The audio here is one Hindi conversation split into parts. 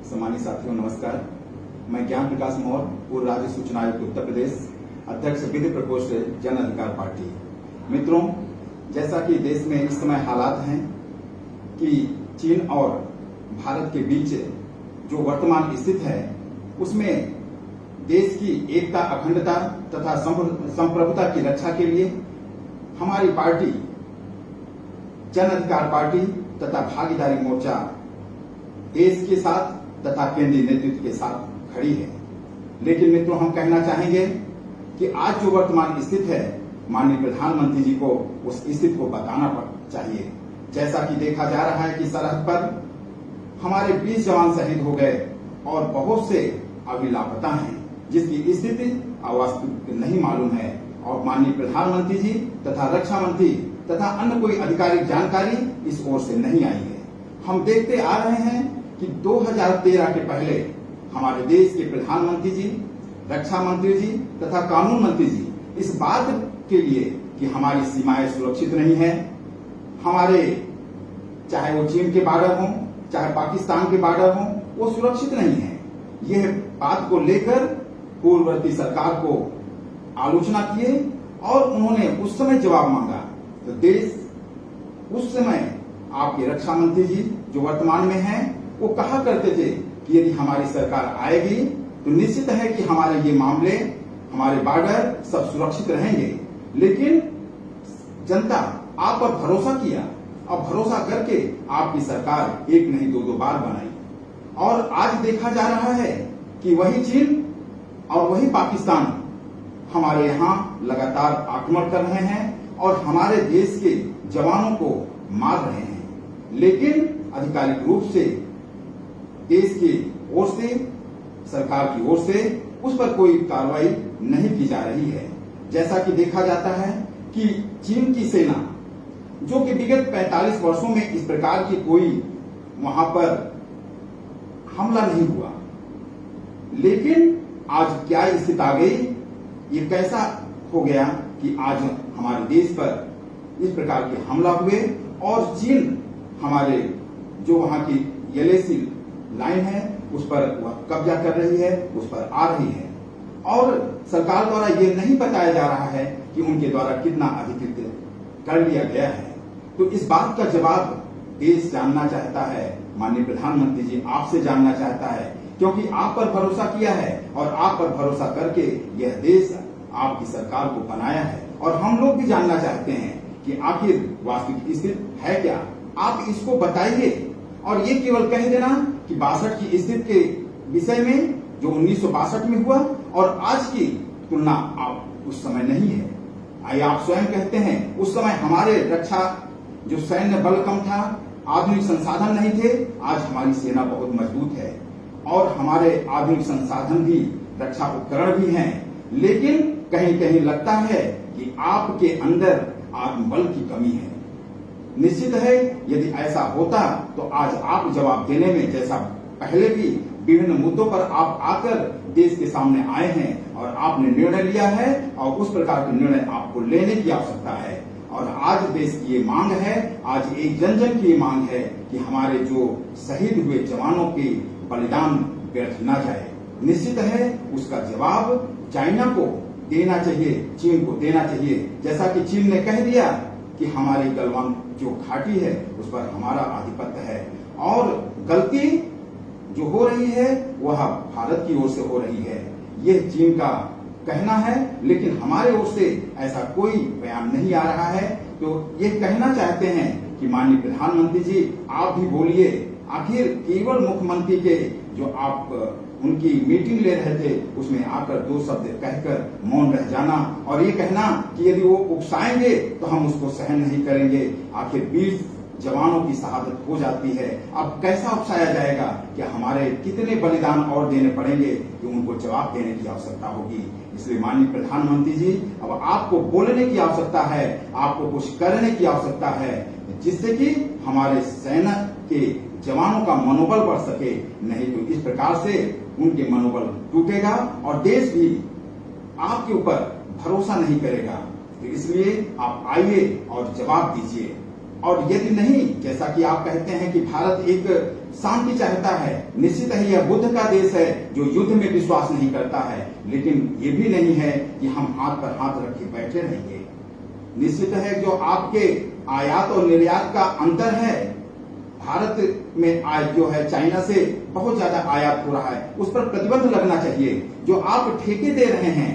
सम्मानित साथियों नमस्कार। मैं ज्ञान प्रकाश मौर्य, पूर्व राज्य सूचना आयुक्त उत्तर प्रदेश, अध्यक्ष विधि प्रकोष्ठ जन अधिकार पार्टी। मित्रों, जैसा कि देश में इस समय हालात हैं कि चीन और भारत के बीच जो वर्तमान स्थिति है उसमें देश की एकता, अखंडता तथा संप्रभुता की रक्षा के लिए हमारी पार्टी जन अधिकार पार्टी तथा भागीदारी मोर्चा देश के साथ तथा केंद्रीय नेतृत्व के साथ खड़ी है। लेकिन मित्रों, हम कहना चाहेंगे कि आज जो वर्तमान स्थिति है, माननीय प्रधानमंत्री जी को उस स्थिति को बताना चाहिए। जैसा कि देखा जा रहा है कि सरहद पर हमारे 20 जवान शहीद हो गए और बहुत से अभी लापता हैं, जिसकी स्थिति वास्तविक नहीं मालूम है और माननीय प्रधानमंत्री जी तथा रक्षा मंत्री तथा अन्य कोई आधिकारिक जानकारी इस ओर से नहीं आई है। हम देखते आ रहे हैं कि 2013 के पहले हमारे देश के प्रधानमंत्री जी, रक्षा मंत्री जी तथा कानून मंत्री जी इस बात के लिए कि हमारी सीमाएं सुरक्षित नहीं है, हमारे चाहे वो चीन के बॉर्डर हों चाहे पाकिस्तान के बॉर्डर हों, वो सुरक्षित नहीं है। यह बात को लेकर पूर्ववर्ती सरकार को आलोचना किए और उन्होंने उस समय जवाब मांगा। तो देश उस समय आपके रक्षा मंत्री जी जो वर्तमान में हैं, वो कहा करते थे कि यदि हमारी सरकार आएगी तो निश्चित है कि हमारे ये मामले, हमारे बॉर्डर सब सुरक्षित रहेंगे। लेकिन जनता आप पर भरोसा किया और भरोसा करके आपकी सरकार एक नहीं दो बार बनाई और आज देखा जा रहा है कि वही चीन और वही पाकिस्तान हमारे यहाँ लगातार आक्रमण कर रहे हैं और हमारे देश के जवानों को मार रहे हैं। लेकिन आधिकारिक रूप से देश की ओर से, सरकार की ओर से उस पर कोई कार्रवाई नहीं की जा रही है। जैसा कि देखा जाता है कि चीन की सेना, जो कि विगत 45 वर्षों में इस प्रकार की कोई वहां पर हमला नहीं हुआ, लेकिन आज क्या स्थिति आ गई, ये कैसा हो गया कि आज हमारे देश पर इस प्रकार के हमला हुए और चीन हमारे जो वहां की LAC लाइन है उस पर वह कब्जा कर रही है, उस पर आ रही है और सरकार द्वारा ये नहीं बताया जा रहा है कि उनके द्वारा कितना अधिकृत कर लिया गया है। तो इस बात का जवाब देश जानना चाहता है, माननीय प्रधानमंत्री जी आपसे जानना चाहता है, क्योंकि आप पर भरोसा किया है और आप पर भरोसा करके यह देश आपकी सरकार को बनाया है। और हम लोग भी जानना चाहते हैं कि आखिर वास्तविक स्थिति है क्या, आप इसको बताइए। और ये केवल कह देना कि 62 की स्थिति के विषय में जो 1962 में हुआ और आज की तुलना आप उस समय नहीं है। आइए आप स्वयं कहते हैं उस समय हमारे रक्षा जो सैन्य बल कम था, आधुनिक संसाधन नहीं थे। आज हमारी सेना बहुत मजबूत है और हमारे आधुनिक संसाधन भी, रक्षा उपकरण भी हैं, लेकिन कहीं कहीं लगता है कि आपके अंदर आत्मबल की कमी है। निश्चित है यदि ऐसा होता तो आज आप जवाब देने में, जैसा पहले भी विभिन्न मुद्दों पर आप आकर देश के सामने आए हैं और आपने निर्णय लिया है और उस प्रकार के निर्णय आपको लेने की आवश्यकता है। और आज देश की ये मांग है, आज एक जन जन की ये मांग है कि हमारे जो शहीद हुए जवानों के बलिदान व्यर्थ न जाए। निश्चित है उसका जवाब चाइना को देना चाहिए, चीन को देना चाहिए। जैसा कि चीन ने कह दिया कि हमारी गलवान जो घाटी है उस पर हमारा आधिपत्य है और गलती जो हो रही है वह भारत की ओर से हो रही है, यह चीन का कहना है। लेकिन हमारे ओर से ऐसा कोई बयान नहीं आ रहा है। तो ये कहना चाहते हैं कि माननीय प्रधानमंत्री जी आप भी बोलिए। आखिर केवल मुख्यमंत्री के जो आप उनकी मीटिंग ले रहे थे उसमें आकर 2 शब्द कहकर मौन रह जाना और ये कहना कि यदि वो उकसाएंगे तो हम उसको सहन नहीं करेंगे। आखिर 20 जवानों की शहादत हो जाती है, अब कैसा उकसाया जाएगा कि हमारे कितने बलिदान और देने पड़ेंगे कि उनको जवाब देने की आवश्यकता होगी। इसलिए माननीय प्रधानमंत्री जी अब आपको बोलने की आवश्यकता है, आपको कुछ करने की आवश्यकता है, जिससे कि हमारे सेना के जवानों का मनोबल बढ़ सके। नहीं तो इस प्रकार से उनके मनोबल टूटेगा और देश भी आपके ऊपर भरोसा नहीं करेगा। तो इसलिए आप आइए और जवाब दीजिए और यदि नहीं, जैसा कि आप कहते हैं कि भारत एक शांति चाहता है, निश्चित ही यह बुद्ध का देश है जो युद्ध में विश्वास नहीं करता है, लेकिन ये भी नहीं है कि हम हाथ पर हाथ रखे बैठे रहेंगे। निश्चित है जो आपके आयात और निर्यात का अंतर है, भारत में जो है चाइना से बहुत ज्यादा आयात हो रहा है, उस पर प्रतिबंध लगना चाहिए। जो आप ठेके दे रहे हैं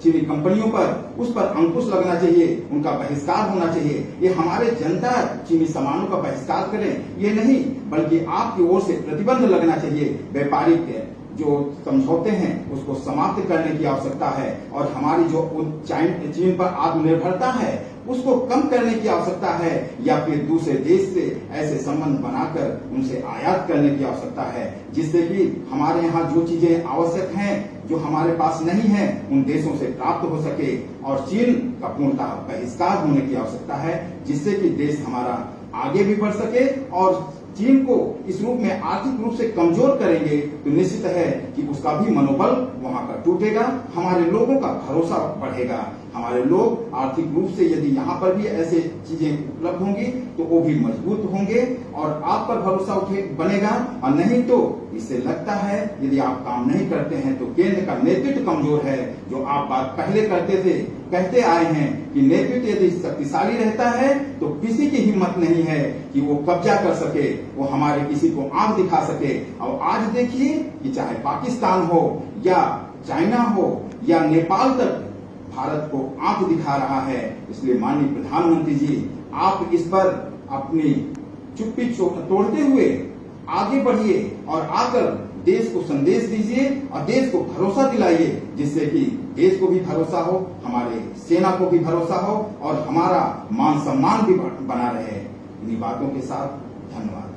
चीनी कंपनियों पर, उस पर अंकुश लगना चाहिए, उनका बहिष्कार होना चाहिए। ये हमारे जनता चीनी सामानों का बहिष्कार करें ये नहीं, बल्कि आपकी ओर से प्रतिबंध लगना चाहिए। व्यापारिक जो समझौते हैं उसको समाप्त करने की आवश्यकता है और हमारी जो चीन पर आत्मनिर्भरता है उसको कम करने की आवश्यकता है, या फिर दूसरे देश से ऐसे संबंध बनाकर उनसे आयात करने की आवश्यकता है, जिससे कि हमारे यहाँ जो चीजें आवश्यक हैं जो हमारे पास नहीं है उन देशों से प्राप्त हो सके, और चीन का पूर्णतः बहिष्कार होने की आवश्यकता है, जिससे कि देश हमारा आगे भी बढ़ सके। और चीन को इस रूप में आर्थिक रूप से कमजोर करेंगे तो निश्चित है कि उसका भी मनोबल वहां का टूटेगा, हमारे लोगों का भरोसा बढ़ेगा। हमारे लोग आर्थिक रूप से यदि यहाँ पर भी ऐसे चीजें उपलब्ध होंगी तो वो भी मजबूत होंगे और आप पर भरोसा बनेगा। और नहीं तो इससे लगता है यदि आप काम नहीं करते हैं तो केंद्र का नेतृत्व कमजोर है। जो आप बात पहले करते थे, कहते आए हैं कि नेतृत्व यदि शक्तिशाली रहता है तो किसी की हिम्मत नहीं है कि वो कब्जा कर सके, वो हमारे किसी को आंख दिखा सके। और आज देखिए कि चाहे पाकिस्तान हो या चाइना हो या नेपाल तक भारत को आंख दिखा रहा है। इसलिए माननीय प्रधानमंत्री जी, आप इस पर अपनी चुप्पी तोड़ते हुए आगे बढ़िए और आकर देश को संदेश दीजिए और देश को भरोसा दिलाइए, जिससे कि देश को भी भरोसा हो, हमारे सेना को भी भरोसा हो और हमारा मान सम्मान भी बना रहे। इन्हीं बातों के साथ धन्यवाद।